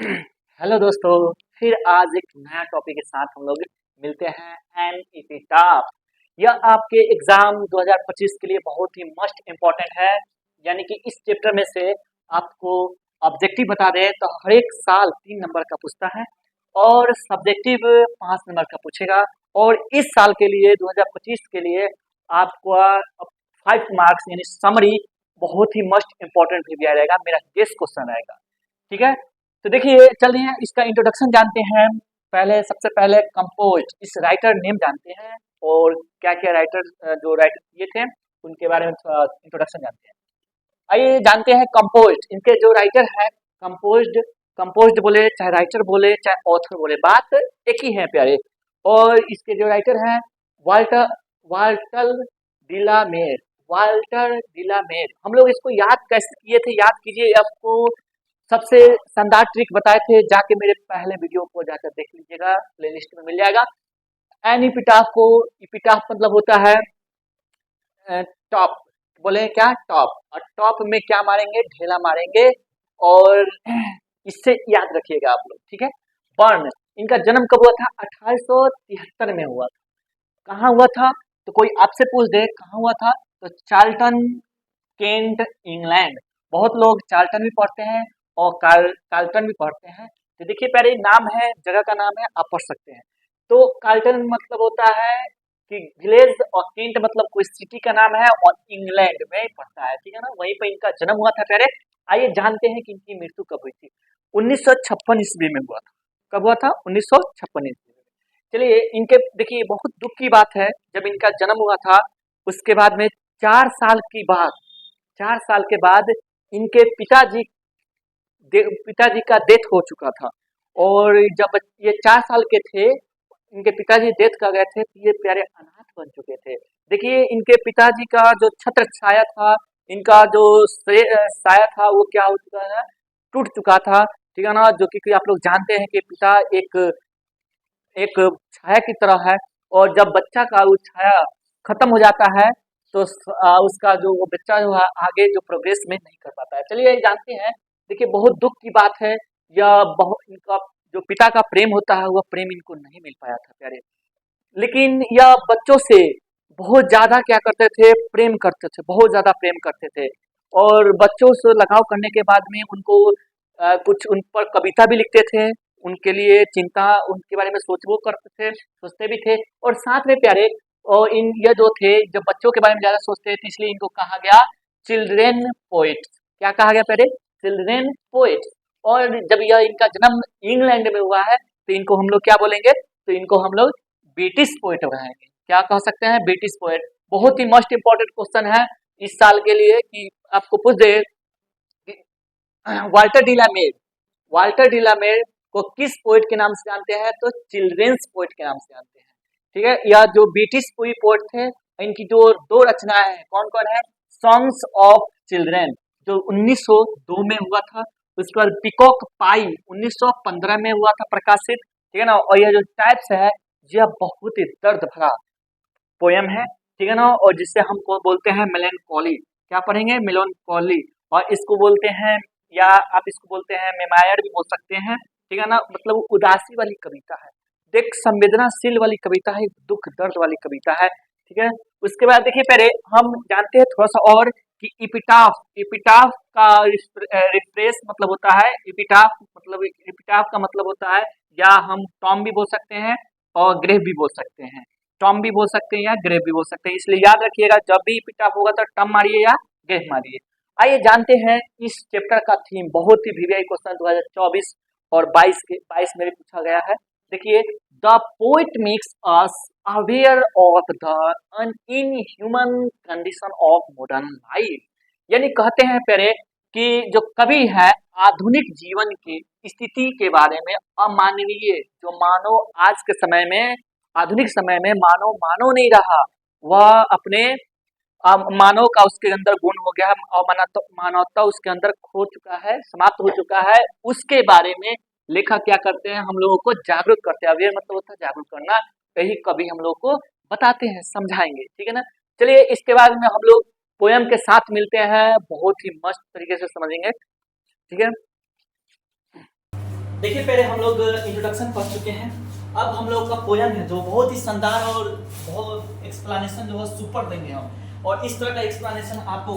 Hello दोस्तों। फिर आज एक नया टॉपिक के साथ हम लोग मिलते हैं। एपिटाफ यह आपके एग्जाम 2025 के लिए बहुत ही मस्ट इम्पोर्टेंट है। यानी कि इस चैप्टर में से आपको ऑब्जेक्टिव बता दें तो हर एक साल 3 नंबर का पूछता है और सब्जेक्टिव 5 नंबर का पूछेगा। और इस साल के लिए 2025 के लिए आपको 5 मार्क्स यानी समरी बहुत ही मस्ट इम्पोर्टेंट भी दिया जाएगा। मेरा गेस क्वेश्चन आएगा, ठीक है। तो देखिए, चलिए इसका इंट्रोडक्शन जानते हैं। पहले सबसे पहले कंपोज इस राइटर नेम जानते हैं और क्या क्या राइटर जो राइटर किए थे उनके बारे में थोड़ा इंट्रोडक्शन जानते हैं। आइए जानते हैं कंपोज इनके जो राइटर है। कंपोज्ड कंपोज्ड बोले चाहे राइटर बोले चाहे ऑथर बोले, बात एक ही है प्यारे। और इसके जो राइटर हैं वाल्टर वाल्टर डिलामेर वाल्टर डिलामेर। हम लोग इसको याद कैसे किए थे, याद कीजिए। आपको सबसे शानदार ट्रिक बताए थे, जाके मेरे पहले वीडियो को जाकर देख लीजिएगा, प्लेलिस्ट में मिल जाएगा। एन इपिटाफ मतलब होता है टॉप, बोले क्या टॉप, और टॉप में क्या मारेंगे, ढेला मारेंगे। और इससे याद रखिएगा आप लोग, ठीक है। बर्न इनका जन्म कब हुआ था? 1873 में हुआ था। कहाँ हुआ था? तो कोई आपसे पूछ दे कहाँ हुआ था, तो चार्ल्टन केंट इंग्लैंड। बहुत लोग चार्ल्टन भी पढ़ते हैं और कार्ल्टन भी पढ़ते हैं। तो देखिए पहले नाम है, जगह का नाम है, आप पढ़ सकते हैं। तो कार्ल्टन मतलब होता है कि विलेज, और केंट मतलब कोई सिटी का नाम है, और इंग्लैंड में पड़ता है, ठीक है ना। वहीं पर इनका जन्म हुआ था पहले। आइए जानते हैं कि इनकी मृत्यु कब हुई थी। 1956 ईस्वी में हुआ था। कब हुआ था? 1956 ईस्वी में। चलिए इनके देखिए, बहुत दुख की बात है, जब इनका जन्म हुआ था उसके बाद में 4 साल के बाद इनके पिताजी का डेथ हो चुका था। और जब ये 4 साल के थे, इनके पिताजी डेथ कर गए थे, तो ये प्यारे अनाथ बन चुके थे। देखिए इनके पिताजी का जो छत्र छाया था, इनका जो साया था, वो क्या हो चुका है, टूट चुका था, ठीक है ना। जो कि आप लोग जानते हैं कि पिता एक एक छाया की तरह है, और जब बच्चा का वो छाया खत्म हो जाता है तो उसका जो वो बच्चा जो है आगे जो प्रोग्रेस में नहीं कर पाता है। चलिए जानते हैं। देखिए बहुत दुख की बात है, यह बहुत इनका जो पिता का प्रेम होता है वह प्रेम इनको नहीं मिल पाया था प्यारे। लेकिन यह बच्चों से बहुत ज्यादा क्या करते थे, प्रेम करते थे, बहुत ज्यादा प्रेम करते थे। और बच्चों से लगाव करने के बाद में उनको कुछ उन पर कविता भी लिखते थे, उनके लिए चिंता, उनके बारे में सोचबो करते थे, सोचते भी थे। और साथ में प्यारे, और इन ये जो थे, जब बच्चों के बारे में ज्यादा सोचते थे, इसलिए इनको कहा गया चिल्ड्रेन पोइट। क्या कहा गया पहले? Children poet. और जब यह इनका जन्म इंग्लैंड में हुआ है, तो इनको हम लोग क्या बोलेंगे, तो इनको हम लोग ब्रिटिश पोइट बनाएंगे। क्या कह सकते हैं? British poet. बहुत ही मोस्ट इंपॉर्टेंट क्वेश्चन है इस साल के लिए, कि आपको पूछ दे कि वाल्टर डिलामेर वाल्टर डिलामेर को किस पोइट के नाम से जानते हैं, तो चिल्ड्रेंस पोइट के नाम से जानते हैं, ठीक है। यह जो ब्रिटिश पोइट थे, इनकी जो दो रचनाएं हैं, कौन कौन है? सॉन्ग्स ऑफ चिल्ड्रेन जो 1902 में हुआ था। उसके बाद पिकॉक पाई 1915 में हुआ था प्रकाशित, ठीक है ना। और यह जो टाइप्स है, यह बहुत ही दर्द भरा पोयम है, ठीक है ना। और जिससे हमको बोलते हैं मेलेनकोली। क्या पढ़ेंगे? मेलेनकोली। और इसको बोलते हैं, या आप इसको बोलते हैं मेमायर भी बोल सकते हैं, ठीक है ना। मतलब उदासी वाली कविता है, देख संवेदनाशील वाली कविता है, दुख दर्द वाली कविता है, ठीक है। उसके बाद देखिए पहले हम जानते हैं थोड़ा सा और कि इपिटाफ का रिफ्रेश मतलब होता है, इपिटाफ का मतलब होता है, या हम टॉम भी बोल सकते हैं और ग्रेव भी बोल सकते हैं। टॉम भी बोल सकते हैं या ग्रेव भी बोल सकते हैं, इसलिए याद रखिएगा, जब भी इपिटाफ होगा तो टॉम मारिए या ग्रेव मारिए। आइए जानते हैं इस चैप्टर का थीम। बहुत ही वीवीआई क्वेश्चन 2024 और 22 में भी पूछा गया है। देखिए, the poet makes us aware of the inhuman condition of modern life. यानी कहते हैं पहले कि जो कवि है आधुनिक जीवन की स्थिति के बारे में, अमानवीय जो मानव आज के समय में, आधुनिक समय में मानव मानव नहीं रहा, वह अपने मानव का उसके अंदर गुण हो गया है, और मानवता उसके अंदर खो चुका है, समाप्त हो चुका है। उसके बारे में लेखक क्या करते हैं, हम लोगों को जागरूक करते हैं। अवेयर मतलब होता है जागरूक करना, यही कभी हम लोग को बताते हैं, समझाएंगे, ठीक है ना। चलिए इसके बाद में हम लोग पोयम के साथ मिलते हैं, बहुत ही मस्त तरीके से समझेंगे, ठीक है। देखिए पहले हम लोग इंट्रोडक्शन पढ़ चुके हैं, अब हम लोग का पोयम है जो बहुत ही शानदार और बहुत एक्सप्लेनेशन जो है सुपर देंगे हम, और इस तरह का एक्सप्लेनेशन आपको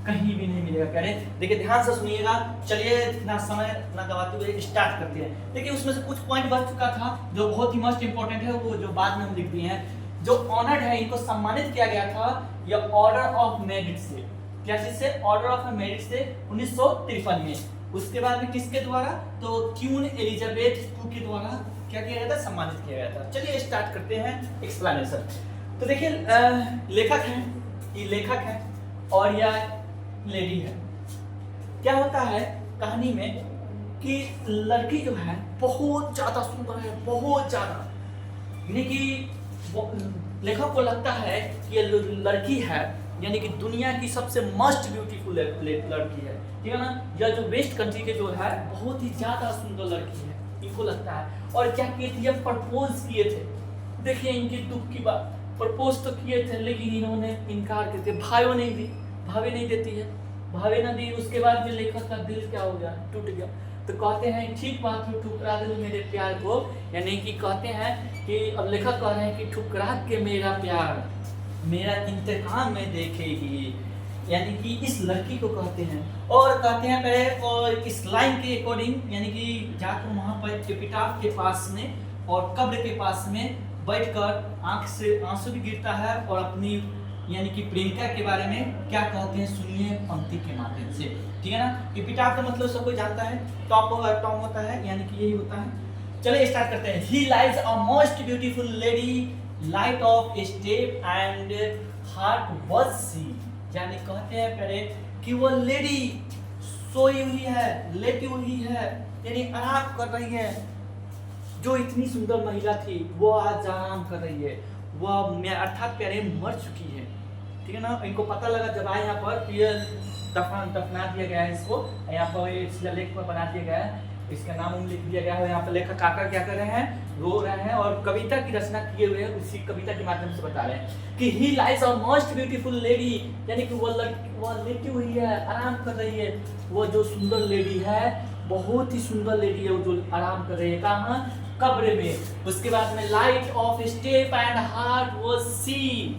कहीं भी नहीं मिलेगा। कह रहे देखिए ध्यान से सुनिएगा। चलिए ना समय ना गवाते हुए स्टार्ट करते हैं। देखिए उसमें से कुछ पॉइंट बच चुका था जो बहुत ही मोस्ट इंपॉर्टेंट है, वो जो बाद में हम लिख दिए हैं। जो ऑनर्ड है इनको सम्मानित किया गया था यह ऑर्डर ऑफ मेरिट से, क्या चीज से? ऑर्डर ऑफ मेरिट से 1953 में। उसके बाद में किसके द्वारा? तो क्वीन एलिजाबेथ II के द्वारा क्या किया गया था? सम्मानित किया गया था। चलिए स्टार्ट करते हैं एक्सप्लेनेशन। तो देखिए लेखक है, ये लेखक है और यह लेडी है। क्या होता है कहानी में कि लड़की जो है बहुत ज्यादा सुंदर है, बहुत ज्यादा, यानी कि लेखक को लगता है कि ये लड़की है यानी कि दुनिया की सबसे मोस्ट ब्यूटीफुल लड़की है, ठीक है ना। यह जो वेस्ट कंट्री के जो है बहुत ही ज्यादा सुंदर लड़की है, इनको लगता है। और क्या किए थे? ये प्रपोज किए थे। देखिए इनकी दुख की बात, प्रपोज तो किए थे लेकिन इन्होंने इनकार किए थे। भाइयों नहीं दी, भाभी नहीं देती है, भाभी ना दी। उसके बाद में लेखक का दिल क्या हो गया? टूट गया। तो कहते हैं ठीक बात है, ठुकरा दे मेरे प्यार को, यानी कि कहते हैं कि अब लेखक कह रहे हैं कि ठुकरा के मेरा प्यार मेरा इंतकाम में देखेगी, यानी कि इस लड़की को कहते हैं। और कहते हैं पहले, और इस लाइन के अकॉर्डिंग यानी कि जाकर वहां पर एपिटाफ के पास में और कब्र के पास में बैठकर आंख से आंसू भी गिरता है और अपनी यानी कि प्रेमिका के बारे में क्या कहते हैं सुनिए पंक्ति के माध्यम से, ठीक है ना। एपिटाफ का मतलब सब कोई जानता है, टॉप होता है, यानी कि यही होता है। चलिए स्टार्ट करते हैं। Here lies a most beautiful lady, light of step and heart was she, यानी कहते हैं पहले कि वो लेडी सोई हुई है, लेटी हुई है, यानी आराम कर रही है। जो इतनी सुंदर महिला थी वो आज आराम कर रही है, वह अर्थात प्यारे मर चुकी है, ठीक है ना। इनको पता लगा जब आए यहाँ पर दफना दिया गया है इसको, यहाँ पर शिलालेख पर बना दिया गया है, इसका नाम लिख दिया गया है। यहाँ पर लेखक आकर क्या कर रहे हैं? रो रहे हैं और कविता की रचना किए हुए हैं, उसी कविता के माध्यम से बता रहे हैं कि ही lies a most beautiful lady, यानी कि वह लेटी हुई है, आराम कर रही है। वो जो सुंदर लेडी है, बहुत ही सुंदर लेडी है, वो जो आराम कर रही है। कहाँ? कब्र में। उसके बाद में light of step and heart was she,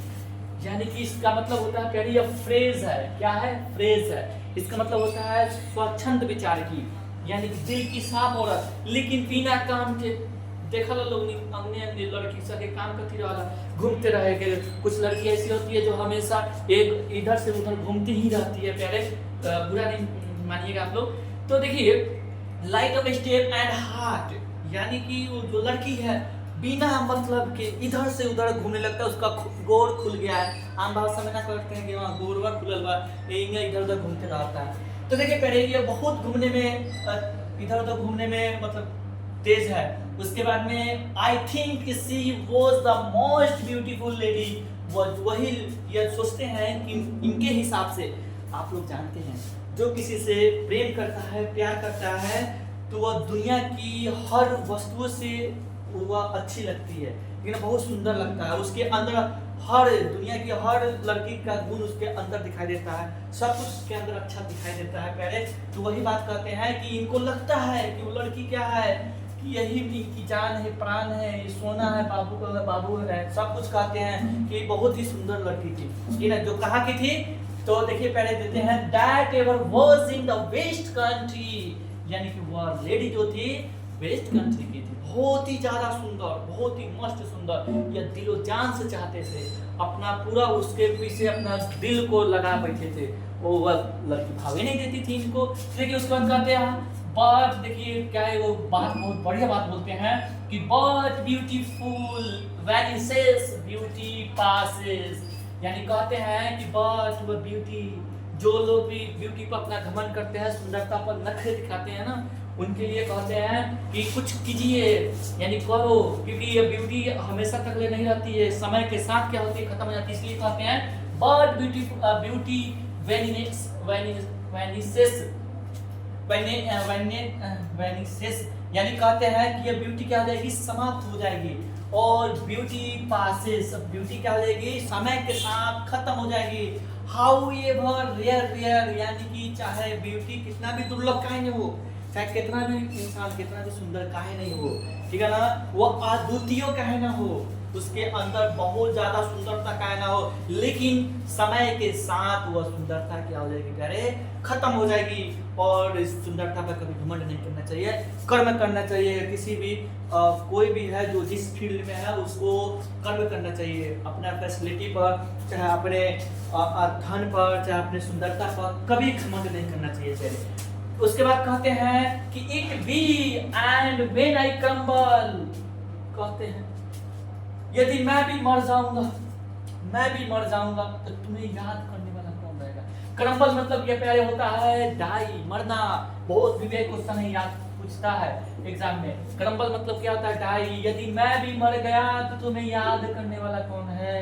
यानी कि इसका मतलब होता है कह फ्रेज है। क्या है? फ्रेज है। इसका मतलब होता है स्वच्छंद विचार की, यानी कि दिल की साफ औरत, लेकिन बिना काम के। देखा लोग अन्य लड़की सके काम करती रहा, घूमते रहे। कुछ लड़की ऐसी होती है जो हमेशा एक इधर से उधर घूमती ही रहती है। प्यारे बुरा नहीं मानिएगा आप लोग। तो देखिए light of step and heart, यानी कि वो जो लड़की है बिना मतलब के इधर से उधर घूमने लगता है, उसका गोड़ खुल गया है। आम भाषा में ना करते हैं कि वहाँ गोड़वा खुलल बा, इधर उधर घूमते रहता है। तो देखिए पहले ये बहुत घूमने में, इधर उधर घूमने में मतलब तेज है। उसके बाद में I think she was the most beautiful lady, वही ये सोचते हैं कि इनके हिसाब से, आप लोग जानते हैं जो किसी से प्रेम करता है, प्यार करता है, तो वह दुनिया की हर वस्तुओं से वह अच्छी लगती है, लेकिन बहुत सुंदर लगता है। उसके अंदर हर दुनिया की हर लड़की का गुण उसके अंदर दिखाई देता है, सब कुछ उसके अंदर अच्छा दिखाई देता है। पहले तो वही बात कहते हैं कि इनको लगता है कि वो लड़की क्या है, कि यही इनकी जान है, प्राण है, ये सोना है, बाबू है, सब कुछ कहते हैं कि बहुत ही सुंदर लड़की थी, ठीक है। जो कहाँ की थी? तो देखिए पहले देते हैं that ever was in the west country, यानी कि वह लेडी जो थी वेस्ट कंट्री की थी, बहुत ही ज्यादा सुंदर, बहुत ही मस्त सुंदर। यह दिलो जान से चाहते थे, अपना पूरा उसके पीछे अपना दिल को लगा बैठे थे। वो वह लड़की भावे नहीं देती थी इनको। देखिए उसके बाद कहते हैं बट, देखिए क्या है वो बात, बहुत बढ़िया बात बोलते हैं कि but beautiful when it says beauty passes, यानी कहते हैं कि बट वह ब्यूटी, जो लोग भी ब्यूटी पर अपना घमंड करते हैं, सुंदरता पर नखरे दिखाते हैं ना, उनके लिए कहते हैं कि कुछ कीजिए, यानी करो, क्योंकि ये ब्यूटी हमेशा तक ले नहीं रहती है, समय के साथ क्या होती है खत्म हो जाती है। इसलिए कहते हैं बट ब्यूटी वेनिसेस, यानी कहते हैं कि ये ब्यूटी क्या हो जाएगी? समाप्त हो जाएगी। और ब्यूटी पासेस, ब्यूटी क्या हो जाएगी? समय के साथ खत्म हो जाएगी। हाउ एवर रेयर, यानी कि चाहे ब्यूटी कितना भी दुर्लभ काहे न हो, चाहे कितना भी इंसान कितना भी सुंदर काहे नहीं हो, ठीक है ना, वो अद्वितीय काहे ना हो, उसके अंदर बहुत ज्यादा सुंदरता काहे ना हो, लेकिन समय के साथ वह सुंदरता क्या हो जाएगी प्यारे, खत्म हो जाएगी। और इस सुंदरता पर कभी घमंड नहीं करना चाहिए, कर्म करना चाहिए। किसी भी कोई भी है जो जिस फील्ड में है उसको कर्म करना चाहिए, अपना फैसिलिटी पर, चाहे अपने धन पर, चाहे अपने सुंदरता पर कभी घमंड नहीं करना चाहिए प्यारे। उसके बाद कहते हैं कि it be and when I crumble, कहते हैं यदि मैं भी मर जाऊंगा तो तुम्हें याद करने वाला कौन रहेगा। क्रम्बल मतलब ये प्यारे होता है डाई, मरना। बहुत विवेक क्वेश्चन है, याद पूछता है एग्जाम में। क्रम्बल मतलब क्या होता है, डाई। यदि मैं भी मर गया तो तुम्हें याद करने वाला कौन है,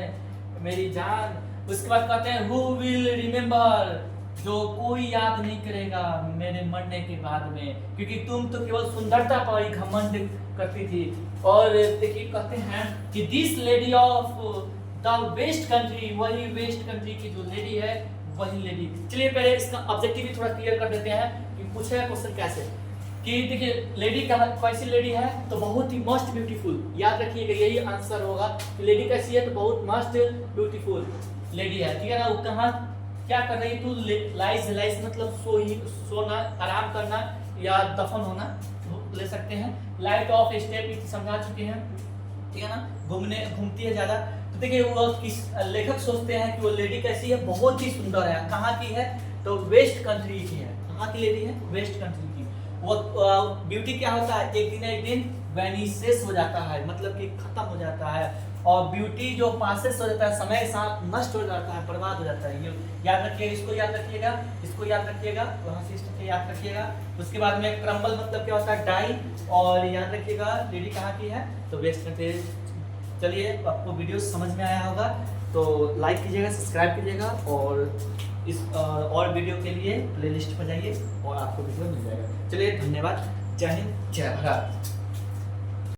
मेरी जान। उसके बाद कहते हैं हु विल रिमेम्बर, जो कोई याद नहीं करेगा मेरे मरने के बाद में, क्योंकि तुम तो केवल सुंदरता पर ही घमंड करती थी। और देखिए कहते हैं कि this lady of the west country, वही वेस्ट कंट्री की जो लेडी है वही लेडी। चलिए पहले इसका ऑब्जेक्टिव भी थोड़ा क्लियर कर देते हैं कि पूछा है क्वेश्चन कैसे, कि देखिए लेडी कैसी लेडी है, तो बहुत ही मस्ट ब्यूटीफुल। याद रखिएगा यही आंसर होगा कि लेडी कैसी है, तो बहुत मस्ट ब्यूटीफुल लेडी है, ठीक है ना। वो कहाँ क्या कर रही तू, लाइज मतलब सोना, आराम करना या दफन होना ले सकते हैं। लाइट ऑफ स्टेप समझा चुके हैं, ठीक है ना, घूमती है ज्यादा। तो देखिए वो किस लेखक सोचते हैं कि वो लेडी कैसी है, बहुत ही सुंदर है। कहाँ की है, तो वेस्ट कंट्री की है। कहाँ की लेडी है, वेस्ट कंट्री की। वो ब्यूटी क्या होता है, एक दिन वैनिसेस हो जाता है, मतलब कि खत्म हो जाता है। और ब्यूटी जो पासेस हो जाता है, समय के साथ नष्ट हो जाता है, बर्बाद हो जाता है। ये याद रखिएगा, इसको याद रखिएगा, इसको याद रखिएगा, वहाँ से याद रखिएगा। उसके बाद में क्रम्बल मतलब क्या होता है, डाई। और याद रखिएगा लेडी कहाँ की है, तो वेस्ट कंट्री। चलिए आपको वीडियो समझ में आया होगा तो लाइक कीजिएगा, सब्सक्राइब कीजिएगा, और इस और वीडियो के लिए प्लेलिस्ट पर जाइए और आपको वीडियो मिल जाएगा। चलिए धन्यवाद, जय हिंद, जय भारत।